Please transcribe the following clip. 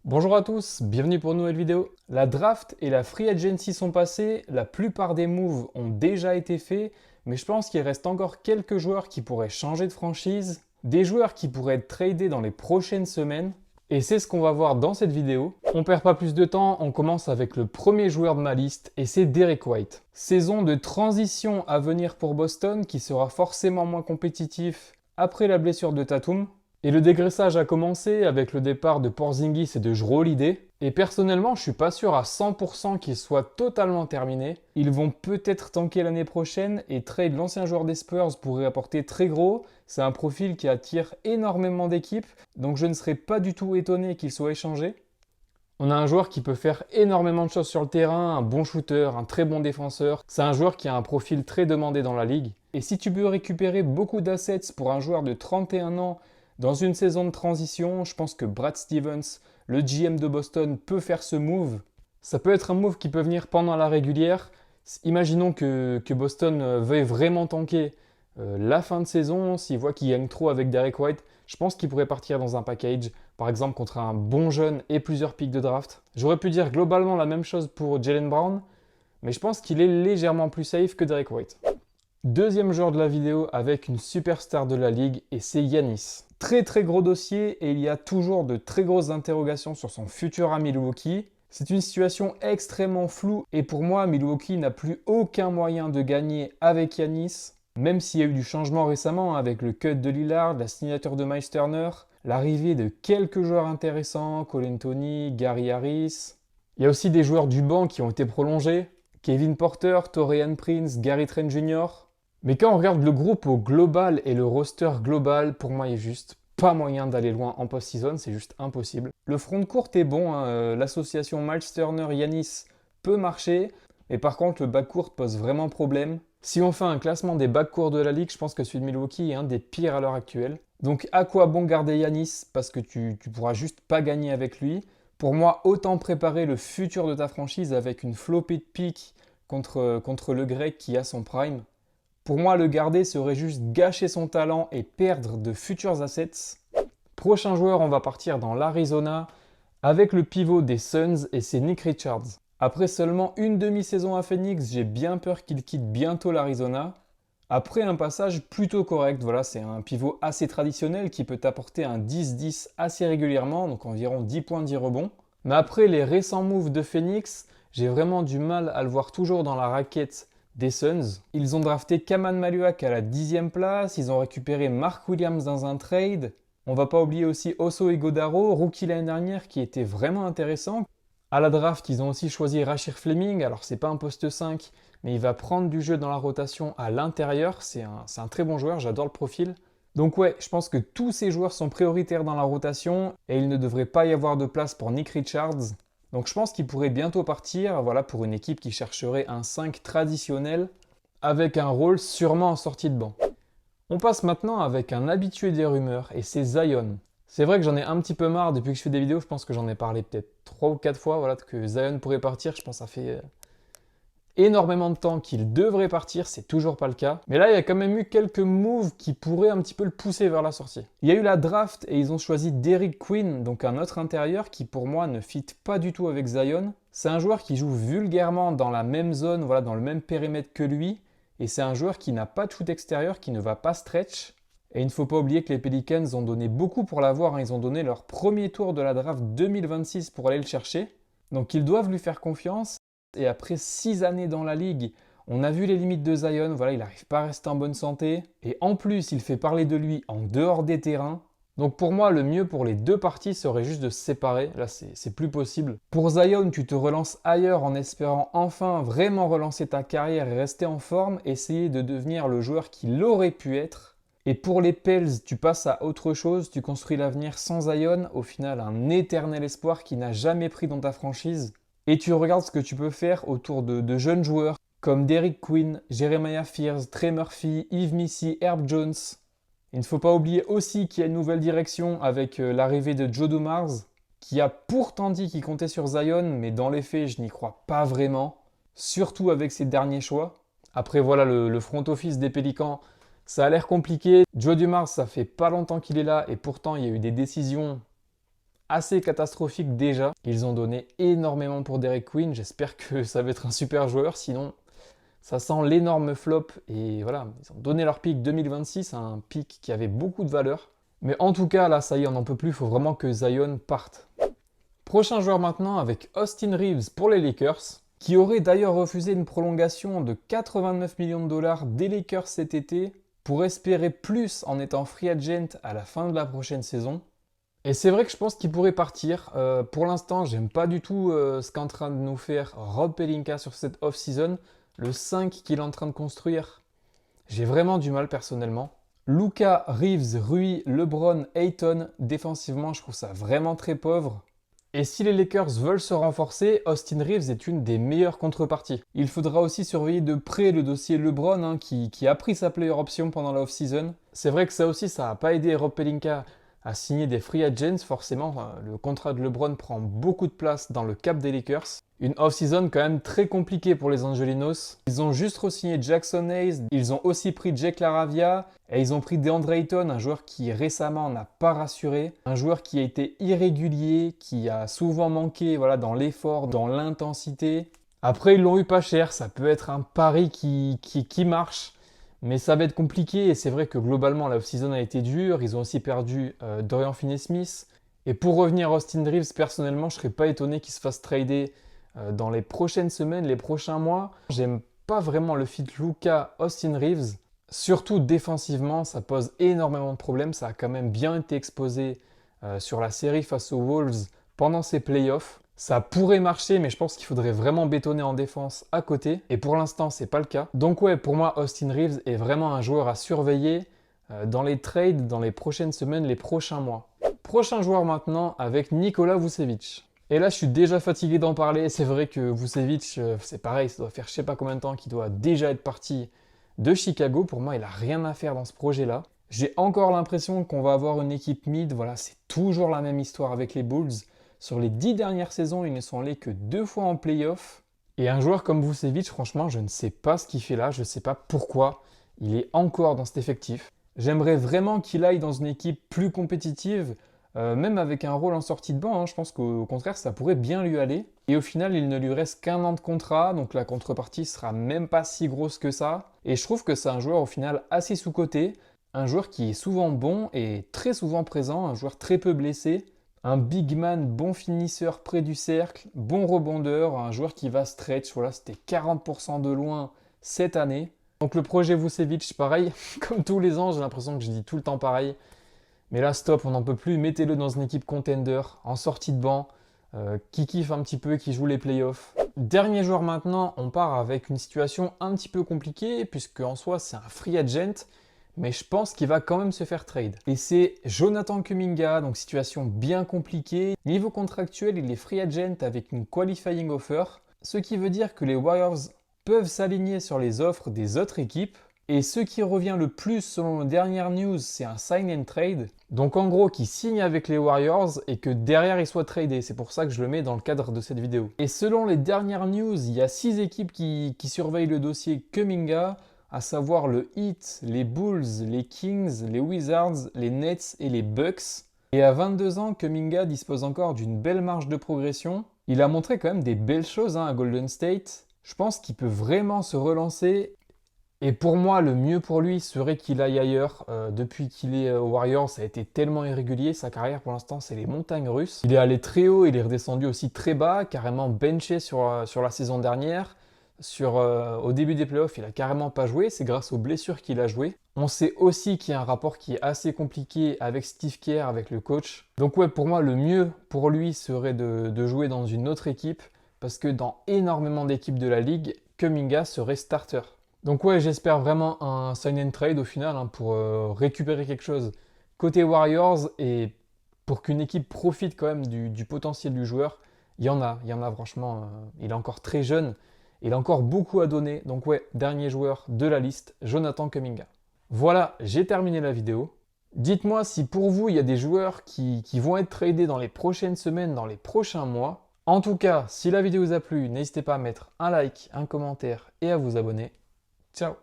Bonjour à tous, bienvenue pour une nouvelle vidéo. La draft et la free agency sont passées, la plupart des moves ont déjà été faits, mais je pense qu'il reste encore quelques joueurs qui pourraient changer de franchise, des joueurs qui pourraient être tradés dans les prochaines semaines, et c'est ce qu'on va voir dans cette vidéo. On perd pas plus de temps, on commence avec le premier joueur de ma liste, et c'est Derek White. Saison de transition à venir pour Boston qui sera forcément moins compétitif après la blessure de Tatum. Et le dégraissage a commencé avec le départ de Porzingis et de Jrue Holiday. Et personnellement, je suis pas sûr à 100% qu'il soit totalement terminé. Ils vont peut-être tanker l'année prochaine et trade l'ancien joueur des Spurs pourrait apporter très gros. C'est un profil qui attire énormément d'équipes, donc je ne serais pas du tout étonné qu'il soit échangé. On a un joueur qui peut faire énormément de choses sur le terrain, un bon shooter, un très bon défenseur. C'est un joueur qui a un profil très demandé dans la ligue. Et si tu peux récupérer beaucoup d'assets pour un joueur de 31 ans dans une saison de transition, je pense que Brad Stevens, le GM de Boston, peut faire ce move. Ça peut être un move qui peut venir pendant la régulière. Imaginons que Boston veuille vraiment tanker la fin de saison, s'il voit qu'il gagne trop avec Derek White, je pense qu'il pourrait partir dans un package, par exemple contre un bon jeune et plusieurs picks de draft. J'aurais pu dire globalement la même chose pour Jaylen Brown, mais je pense qu'il est légèrement plus safe que Derek White. Deuxième joueur de la vidéo avec une superstar de la ligue et c'est Giannis. Très très gros dossier et il y a toujours de très grosses interrogations sur son futur à Milwaukee. C'est une situation extrêmement floue et pour moi Milwaukee n'a plus aucun moyen de gagner avec Giannis. Même s'il y a eu du changement récemment avec le cut de Lillard, la signature de Miles Turner, l'arrivée de quelques joueurs intéressants, Cole Anthony, Gary Harris. Il y a aussi des joueurs du banc qui ont été prolongés. Kevin Porter, Taurean Prince, Gary Trent Jr. Mais quand on regarde le groupe au global et le roster global, pour moi, il n'y a juste pas moyen d'aller loin en post-season, c'est juste impossible. Le front court est bon, hein, l'association Miles Turner-Yanis peut marcher, mais par contre, le backcourt pose vraiment problème. Si on fait un classement des backcourts de la ligue, je pense que celui de Milwaukee est un des pires à l'heure actuelle. Donc à quoi bon garder Yanis parce que tu pourras juste pas gagner avec lui. Pour moi, autant préparer le futur de ta franchise avec une flopée de pick contre le grec qui a son prime. Pour moi, le garder serait juste gâcher son talent et perdre de futurs assets. Prochain joueur, on va partir dans l'Arizona avec le pivot des Suns et c'est Nick Richards. Après seulement une demi-saison à Phoenix, j'ai bien peur qu'il quitte bientôt l'Arizona. Après un passage plutôt correct, voilà, c'est un pivot assez traditionnel qui peut apporter un 10-10 assez régulièrement, donc environ 10 points 10 rebonds. Mais après les récents moves de Phoenix, j'ai vraiment du mal à le voir toujours dans la raquette des Suns. Ils ont drafté Kaman Maluak à la 10e place, ils ont récupéré Mark Williams dans un trade. On va pas oublier aussi Oso Ighodaro, rookie l'année dernière, qui était vraiment intéressant. À la draft, ils ont aussi choisi Rashir Fleming, alors c'est pas un poste 5, mais il va prendre du jeu dans la rotation à l'intérieur, c'est un très bon joueur, j'adore le profil. Donc ouais, je pense que tous ces joueurs sont prioritaires dans la rotation et il ne devrait pas y avoir de place pour Nick Richards. Donc je pense qu'il pourrait bientôt partir, voilà, pour une équipe qui chercherait un 5 traditionnel avec un rôle sûrement en sortie de banc. On passe maintenant avec un habitué des rumeurs et c'est Zion. C'est vrai que j'en ai un petit peu marre depuis que je fais des vidéos, je pense que j'en ai parlé peut-être 3 ou 4 fois, voilà, que Zion pourrait partir, je pense que ça fait énormément de temps qu'il devrait partir, c'est toujours pas le cas. Mais là, il y a quand même eu quelques moves qui pourraient un petit peu le pousser vers la sortie. Il y a eu la draft et ils ont choisi Derrick Queen, donc un autre intérieur qui pour moi ne fit pas du tout avec Zion. C'est un joueur qui joue vulgairement dans la même zone, voilà, dans le même périmètre que lui. Et c'est un joueur qui n'a pas de shoot extérieur, qui ne va pas stretch. Et il ne faut pas oublier que les Pelicans ont donné beaucoup pour l'avoir, hein. Ils ont donné leur premier tour de la draft 2026 pour aller le chercher. Donc ils doivent lui faire confiance. Et après 6 années dans la ligue, on a vu les limites de Zion, voilà, il n'arrive pas à rester en bonne santé. Et en plus, il fait parler de lui en dehors des terrains. Donc pour moi, le mieux pour les deux parties serait juste de se séparer. Là, c'est plus possible. Pour Zion, tu te relances ailleurs en espérant enfin vraiment relancer ta carrière et rester en forme, essayer de devenir le joueur qu'il aurait pu être. Et pour les Pels, tu passes à autre chose, tu construis l'avenir sans Zion, au final un éternel espoir qui n'a jamais pris dans ta franchise. Et tu regardes ce que tu peux faire autour de jeunes joueurs comme Derrick Queen, Jeremiah Fears, Trey Murphy, Yves Missy, Herb Jones. Il ne faut pas oublier aussi qu'il y a une nouvelle direction avec l'arrivée de Joe Dumars, qui a pourtant dit qu'il comptait sur Zion, mais dans les faits, je n'y crois pas vraiment, surtout avec ses derniers choix. Après, voilà, le front office des Pélicans, ça a l'air compliqué. Joe Dumars, ça fait pas longtemps qu'il est là, et pourtant, il y a eu des décisions assez catastrophique déjà. Ils ont donné énormément pour Derek Queen. J'espère que ça va être un super joueur. Sinon, ça sent l'énorme flop. Et voilà, ils ont donné leur pick 2026, un pick qui avait beaucoup de valeur. Mais en tout cas, là, ça y est, on n'en peut plus. Il faut vraiment que Zion parte. Prochain joueur maintenant avec Austin Reeves pour les Lakers, qui aurait d'ailleurs refusé une prolongation de 89 millions de dollars des Lakers cet été pour espérer plus en étant free agent à la fin de la prochaine saison. Et c'est vrai que je pense qu'il pourrait partir. Pour l'instant, j'aime pas du tout ce qu'est en train de nous faire Rob Pelinka sur cette off-season. Le 5 qu'il est en train de construire, j'ai vraiment du mal personnellement. Luka, Reeves, Rui, LeBron, Ayton, défensivement, je trouve ça vraiment très pauvre. Et si les Lakers veulent se renforcer, Austin Reeves est une des meilleures contreparties. Il faudra aussi surveiller de près le dossier LeBron qui a pris sa player option pendant la off-season. C'est vrai que ça aussi, ça n'a pas aidé Rob Pelinka à signer des free agents. Forcément, le contrat de LeBron prend beaucoup de place dans le cap des Lakers. Une off-season quand même très compliquée pour les Angelinos. Ils ont juste re-signé Jackson Hayes, ils ont aussi pris Jake LaRavia et ils ont pris DeAndre Ayton, un joueur qui récemment n'a pas rassuré, un joueur qui a été irrégulier, qui a souvent manqué dans l'effort, dans l'intensité. Après, ils l'ont eu pas cher, ça peut être un pari qui marche, mais ça va être compliqué et c'est vrai que globalement la off-season a été dure. Ils ont aussi perdu Dorian Finney-Smith. Et pour revenir à Austin Reeves, personnellement, je ne serais pas étonné qu'il se fasse trader dans les prochaines semaines, les prochains mois. J'aime pas vraiment le fit Luka-Austin Reeves. Surtout défensivement, ça pose énormément de problèmes. Ça a quand même bien été exposé sur la série face aux Wolves pendant ces playoffs. Ça pourrait marcher, mais je pense qu'il faudrait vraiment bétonner en défense à côté. Et pour l'instant, c'est pas le cas. Donc ouais, pour moi, Austin Reeves est vraiment un joueur à surveiller dans les trades, dans les prochaines semaines, les prochains mois. Prochain joueur maintenant avec Nikola Vucevic. Et là, je suis déjà fatigué d'en parler. C'est vrai que Vucevic, c'est pareil, ça doit faire je sais pas combien de temps qu'il doit déjà être parti de Chicago. Pour moi, il n'a rien à faire dans ce projet-là. J'ai encore l'impression qu'on va avoir une équipe mid. Voilà, c'est toujours la même histoire avec les Bulls. Sur les 10 dernières saisons, ils ne sont allés que 2 fois en playoff. Et un joueur comme Vucevic, franchement, je ne sais pas ce qu'il fait là. Je ne sais pas pourquoi il est encore dans cet effectif. J'aimerais vraiment qu'il aille dans une équipe plus compétitive. Même avec un rôle en sortie de banc, je pense qu'au contraire, ça pourrait bien lui aller. Et au final, il ne lui reste qu'un an de contrat, donc la contrepartie sera même pas si grosse que ça. Et je trouve que c'est un joueur au final assez sous-coté, un joueur qui est souvent bon et très souvent présent, un joueur très peu blessé, un big man, bon finisseur près du cercle, bon rebondeur, un joueur qui va stretch. Voilà, c'était 40% de loin cette année. Donc le projet Vucevic, pareil, comme tous les ans, j'ai l'impression que je dis tout le temps pareil. Mais là, stop, on n'en peut plus. Mettez-le dans une équipe contender, en sortie de banc, qui kiffe un petit peu, qui joue les playoffs. Dernier joueur maintenant, on part avec une situation un petit peu compliquée, puisque en soi, c'est un free agent, mais je pense qu'il va quand même se faire trade. Et c'est Jonathan Kuminga, donc situation bien compliquée. Niveau contractuel, il est free agent avec une qualifying offer, ce qui veut dire que les Warriors peuvent s'aligner sur les offres des autres équipes. Et ce qui revient le plus selon les dernières news, c'est un sign and trade. Donc en gros, qui signe avec les Warriors et que derrière il soit tradé. C'est pour ça que je le mets dans le cadre de cette vidéo. Et selon les dernières news, il y a 6 équipes qui surveillent le dossier Kuminga, à savoir le Heat, les Bulls, les Kings, les Wizards, les Nets et les Bucks. Et à 22 ans, Kuminga dispose encore d'une belle marge de progression. Il a montré quand même des belles choses à Golden State. Je pense qu'il peut vraiment se relancer. Et pour moi, le mieux pour lui serait qu'il aille ailleurs. Depuis qu'il est aux Warriors, ça a été tellement irrégulier. Sa carrière, pour l'instant, c'est les montagnes russes. Il est allé très haut, il est redescendu aussi très bas, carrément benché sur la saison dernière. Au début des playoffs, il a carrément pas joué. C'est grâce aux blessures qu'il a joué. On sait aussi qu'il y a un rapport qui est assez compliqué avec Steve Kerr, avec le coach. Donc ouais, pour moi, le mieux pour lui serait de jouer dans une autre équipe. Parce que dans énormément d'équipes de la ligue, Kuminga serait starter. Donc ouais, j'espère vraiment un sign and trade au final pour récupérer quelque chose côté Warriors et pour qu'une équipe profite quand même du potentiel du joueur. Il y en a franchement. Il est encore très jeune, il a encore beaucoup à donner. Donc ouais, dernier joueur de la liste, Jonathan Kuminga. Voilà, j'ai terminé la vidéo. Dites-moi si pour vous, il y a des joueurs qui vont être tradés dans les prochaines semaines, dans les prochains mois. En tout cas, si la vidéo vous a plu, n'hésitez pas à mettre un like, un commentaire et à vous abonner. Ciao!